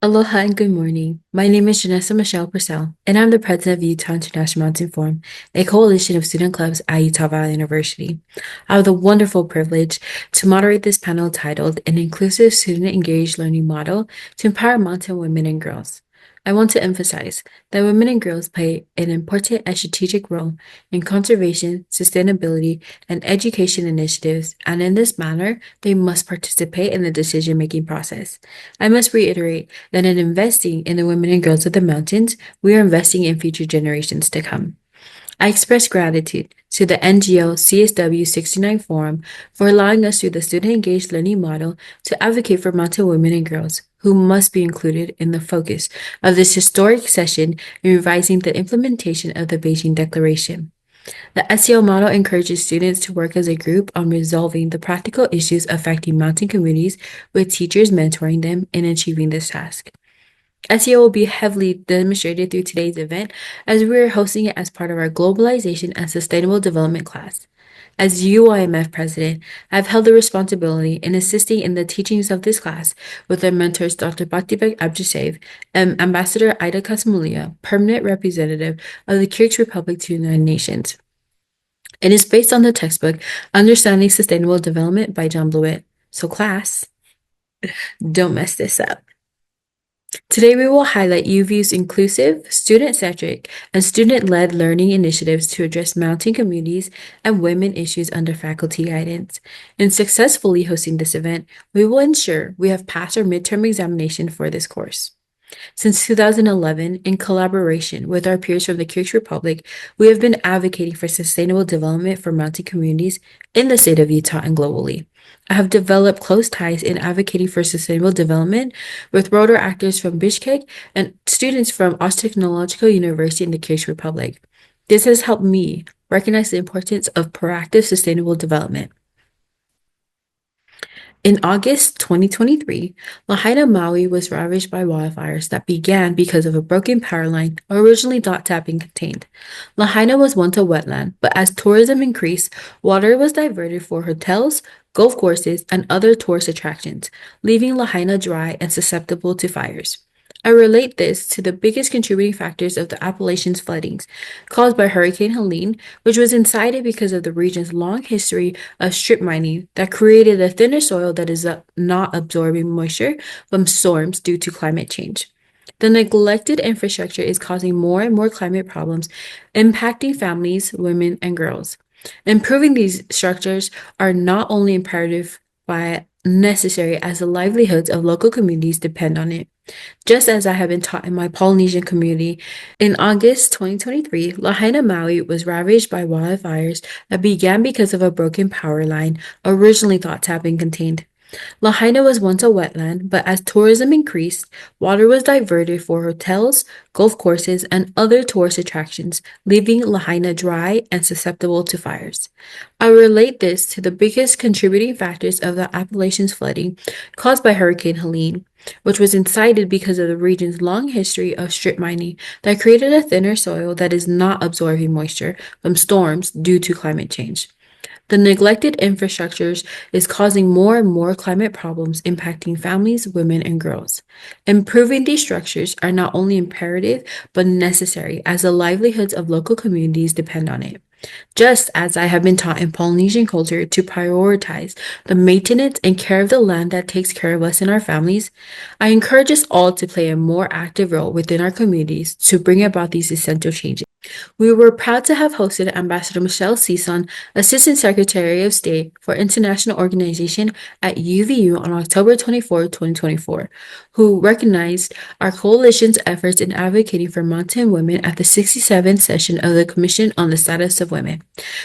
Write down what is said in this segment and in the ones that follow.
Aloha and good morning. My name is Janessa Michelle Purcell, and I'm the president of Utah International Mountain Forum, a coalition of student clubs at Utah Valley University. I have the wonderful privilege to moderate this panel titled An Inclusive Student Engaged Learning Model to Empower Mountain Women and Girls. I want to emphasize that women and girls play an important and strategic role in conservation, sustainability, and education initiatives, and in this manner, they must participate in the decision-making process. I must reiterate that in investing in the women and girls of the mountains, we are investing in future generations to come. I express gratitude to the NGO CSW69 Forum for allowing us through the Student Engaged Learning Model to advocate for mountain women and girls who must be included in the focus of this historic session in revising the implementation of the Beijing Declaration. The SEL model encourages students to work as a group on resolving the practical issues affecting mountain communities, with teachers mentoring them in achieving this task. SEO will be heavily demonstrated through today's event as we are hosting it as part of our Globalization and Sustainable Development class. As UIMF president, I've held the responsibility in assisting in the teachings of this class with our mentors Dr. Batibek Abdushev and Ambassador Ida Kasmulia, permanent representative of the Kyrgyz Republic to the United Nations. It is based on the textbook Understanding Sustainable Development by John Blewett. So class, don't mess this up. Today, we will highlight UVU's inclusive, student-centric, and student-led learning initiatives to address mountain communities and women issues under faculty guidance. In successfully hosting this event, we will ensure we have passed our midterm examination for this course. Since 2011, in collaboration with our peers from the Kyrgyz Republic, we have been advocating for sustainable development for mountain communities in the state of Utah and globally. I have developed close ties in advocating for sustainable development with rotor actors from Bishkek and students from Osh Technological University in the Kyrgyz Republic. This has helped me recognize the importance of proactive sustainable development. In August 2023, Lahaina, Maui was ravaged by wildfires that began because of a broken power line originally thought to have been contained. Lahaina was once a wetland, but as tourism increased, water was diverted for hotels, golf courses, and other tourist attractions, leaving Lahaina dry and susceptible to fires. I relate this to the biggest contributing factors of the Appalachians floodings caused by Hurricane Helene, which was incited because of the region's long history of strip mining that created a thinner soil that is not absorbing moisture from storms due to climate change. The neglected infrastructure is causing more and more climate problems, impacting families, women, and girls. Improving these structures are not only imperative but necessary as the livelihoods of local communities depend on it. Just as I have been taught in my Polynesian community, in August 2023, Lahaina, Maui was ravaged by wildfires that began because of a broken power line originally thought to have been contained. Lahaina was once a wetland, but as tourism increased, water was diverted for hotels, golf courses, and other tourist attractions, leaving Lahaina dry and susceptible to fires. I relate this to the biggest contributing factors of the Appalachians flooding caused by Hurricane Helene, which was incited because of the region's long history of strip mining that created a thinner soil that is not absorbing moisture from storms due to climate change. The neglected infrastructures is causing more and more climate problems impacting families, women, and girls. Improving these structures are not only imperative but necessary as the livelihoods of local communities depend on it. Just as I have been taught in Polynesian culture to prioritize the maintenance and care of the land that takes care of us and our families, I encourage us all to play a more active role within our communities to bring about these essential changes. We were proud to have hosted Ambassador Michelle Cison, Assistant Secretary of State for International Organization at UVU on October 24, 2024, who recognized our coalition's efforts in advocating for mountain women at the 67th session of the Commission on the Status of Women.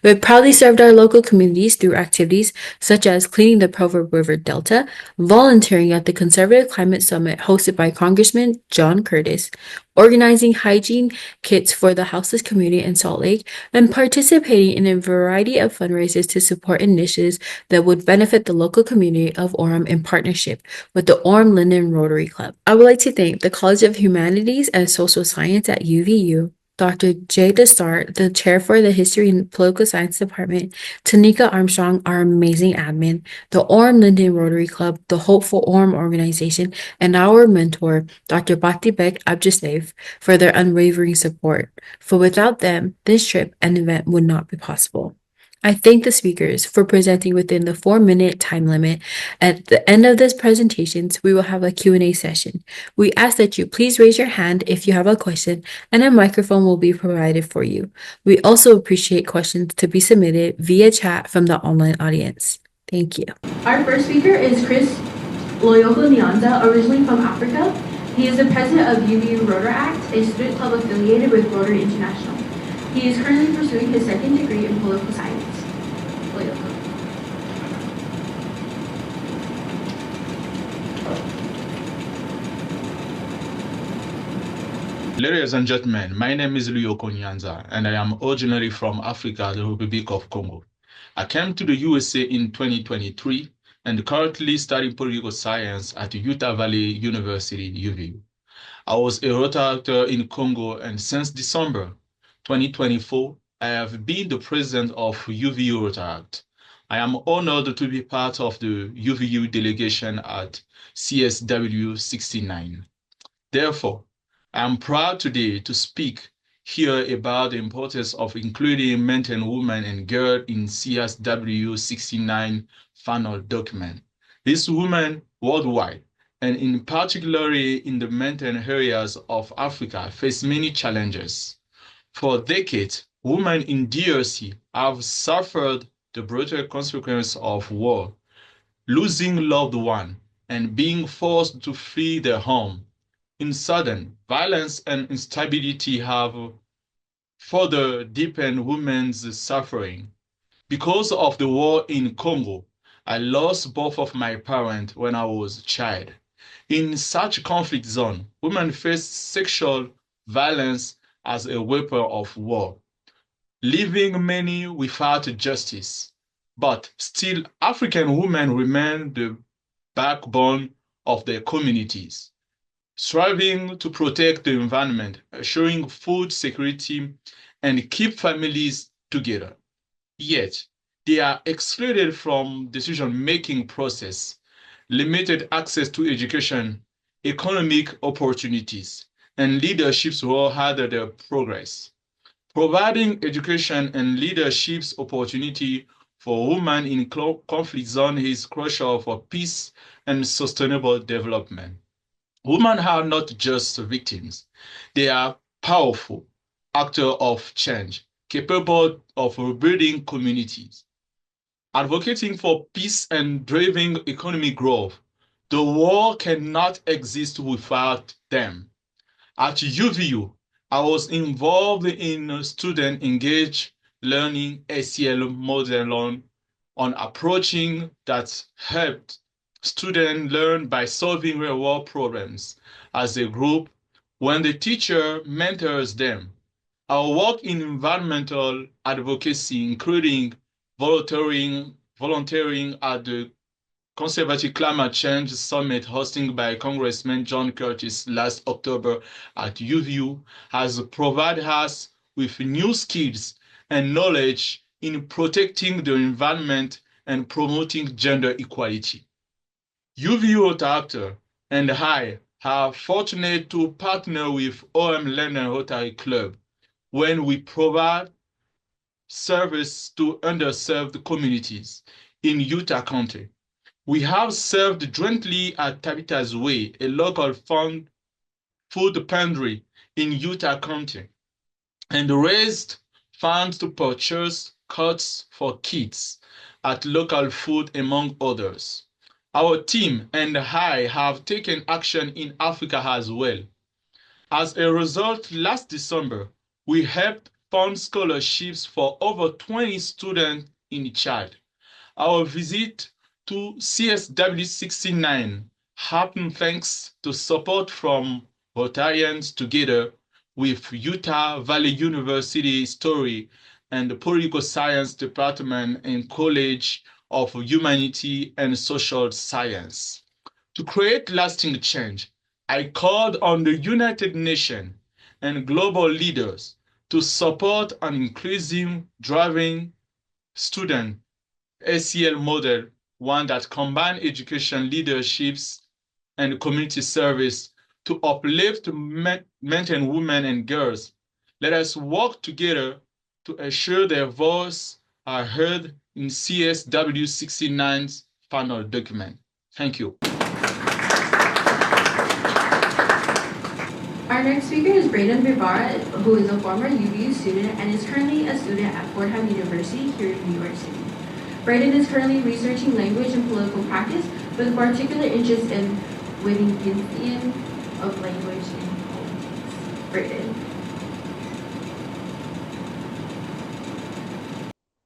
We have proudly served our local communities through activities such as cleaning the Provo River Delta, volunteering at the Conservative Climate Summit hosted by Congressman John Curtis, organizing hygiene kits for the houseless community in Salt Lake, and participating in a variety of fundraisers to support initiatives that would benefit the local community of Orem in partnership with the Orem Linden Rotary Club. I would like to thank the College of Humanities and Social Science at UVU, Dr. Jay Destart, the chair for the History and Political Science Department, Tanika Armstrong, our amazing admin, the Orem Linden Rotary Club, the Hopeful Orem Organization, and our mentor, Dr. Bhakti Bek Abjisafe, for their unwavering support. For without them, this trip and event would not be possible. I thank the speakers for presenting within the 4-minute time limit. At the end of this presentations, we will have a Q&A session. We ask that you please raise your hand if you have a question, and a microphone will be provided for you. We also appreciate questions to be submitted via chat from the online audience. Thank you. Our first speaker is Chris Loyoko Nyanza, originally from Africa. He is the president of UVU Rotaract, a student club affiliated with Rotary International. He is currently pursuing his second degree in political science. Loyoko. Ladies and gentlemen, my name is Luyoko Nyanza, and I am originally from Africa, the Republic of Congo. I came to the USA in 2023 and currently studying political science at Utah Valley University, UVU. I was a Rotaract in Congo, and since December 2024, I have been the president of UVU Rotaract. I am honored to be part of the UVU delegation at CSW69. Therefore, I am proud today to speak here about the importance of including men and women and girls in CSW69 final document. These women worldwide, and in particularly in the mountain areas of Africa, face many challenges. For decades, women in DRC have suffered the brutal consequences of war, losing loved ones, and being forced to flee their home. In Sudan, violence and instability have further deepened women's suffering. Because of the war in Congo, I lost both of my parents when I was a child. In such conflict zone, women face sexual violence as a weapon of war, leaving many without justice. But still, African women remain the backbone of their communities, striving to protect the environment, assuring food security, and keep families together. Yet, they are excluded from decision-making process, limited access to education, economic opportunities, and leadership role hinder their progress. Providing education and leadership opportunity for women in conflict zone is crucial for peace and sustainable development. Women are not just victims, they are powerful actors of change, capable of rebuilding communities, advocating for peace and driving economic growth. The world cannot exist without them. At UVU, I was involved in student engaged learning ACL model on approaching that helped students learn by solving real world problems as a group when the teacher mentors them. Our work in environmental advocacy, including volunteering at the Conservative Climate Change Summit hosted by Congressman John Curtis last October at UVU, has provided us with new skills and knowledge in protecting the environment and promoting gender equality. UVU Rotary and I are fortunate to partner with OM Learner Rotary Club when we provide service to underserved communities in Utah County. We have served jointly at Tabitha's Way, a local food pantry in Utah County, and raised funds to purchase cots for kids at local food, among others. Our team and I have taken action in Africa as well. As a result, last December, we helped fund scholarships for over 20 students in Chad. Our visit to CSW69 happened thanks to support from Rotarians together with Utah Valley University History and the Political Science Department and College of Humanity and Social Science. To create lasting change, I called on the United Nations and global leaders to support an inclusive driving student SEL model, one that combines education, leaderships, and community service to uplift men and women and girls. Let us work together to ensure their voices are heard in CSW69's final document. Thank you. Our next speaker is Braden Vivara, who is a former UVU student and is currently a student at Fordham University here in New York City. Braden is currently researching language and political practice with a particular interest in Wittgenstein of language in politics. Braden.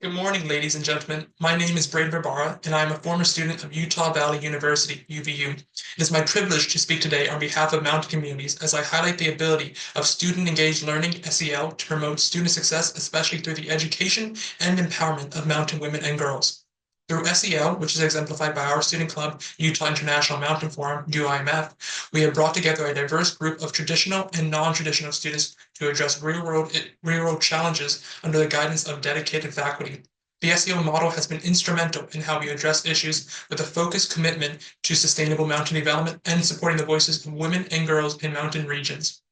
Good morning, ladies and gentlemen. My name is Braden Barbara, and I am a former student of Utah Valley University, UVU. It is my privilege to speak today on behalf of mountain communities as I highlight the ability of student-engaged learning, SEL, to promote student success, especially through the education and empowerment of mountain women and girls. Through SEL, which is exemplified by our student club, Utah International Mountain Forum, UIMF, we have brought together a diverse group of traditional and non-traditional students to address real-world challenges under the guidance of dedicated faculty. The SEL model has been instrumental in how we address issues with a focused commitment to sustainable mountain development and supporting the voices of women and girls in mountain regions.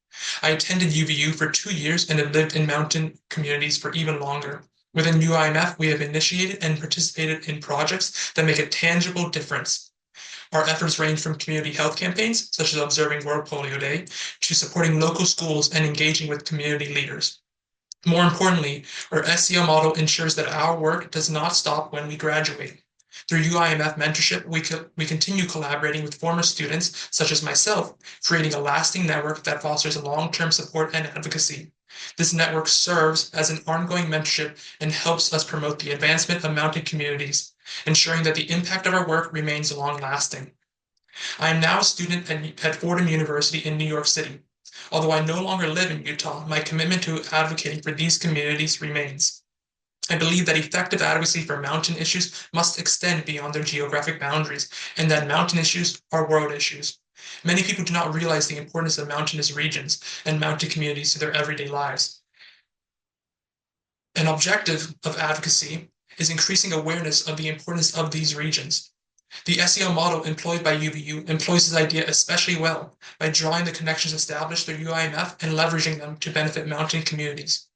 I attended UVU for 2 years and have lived in mountain communities for even longer. Within UIMF, we have initiated and participated in projects that make a tangible difference. Our efforts range from community health campaigns, such as observing World Polio Day, to supporting local schools and engaging with community leaders. More importantly, our SEL model ensures that our work does not stop when we graduate. Through UIMF mentorship, we continue collaborating with former students, such as myself, creating a lasting network that fosters long-term support and advocacy. This network serves as an ongoing mentorship and helps us promote the advancement of mountain communities, ensuring that the impact of our work remains long-lasting. I am now a student at Fordham University in New York City. Although I no longer live in Utah, my commitment to advocating for these communities remains. I believe that effective advocacy for mountain issues must extend beyond their geographic boundaries, and that mountain issues are world issues. Many people do not realize the importance of mountainous regions and mountain communities to their everyday lives. An objective of advocacy is increasing awareness of the importance of these regions. The SEL model employed by UVU employs this idea especially well by drawing the connections established through UIMF and leveraging them to benefit mountain communities.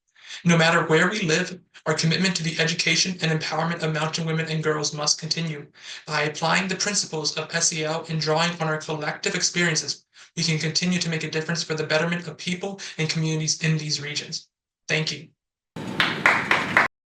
No matter where we live, our commitment to the education and empowerment of mountain women and girls must continue. By applying the principles of SEL and drawing on our collective experiences, we can continue to make a difference for the betterment of people and communities in these regions. Thank you.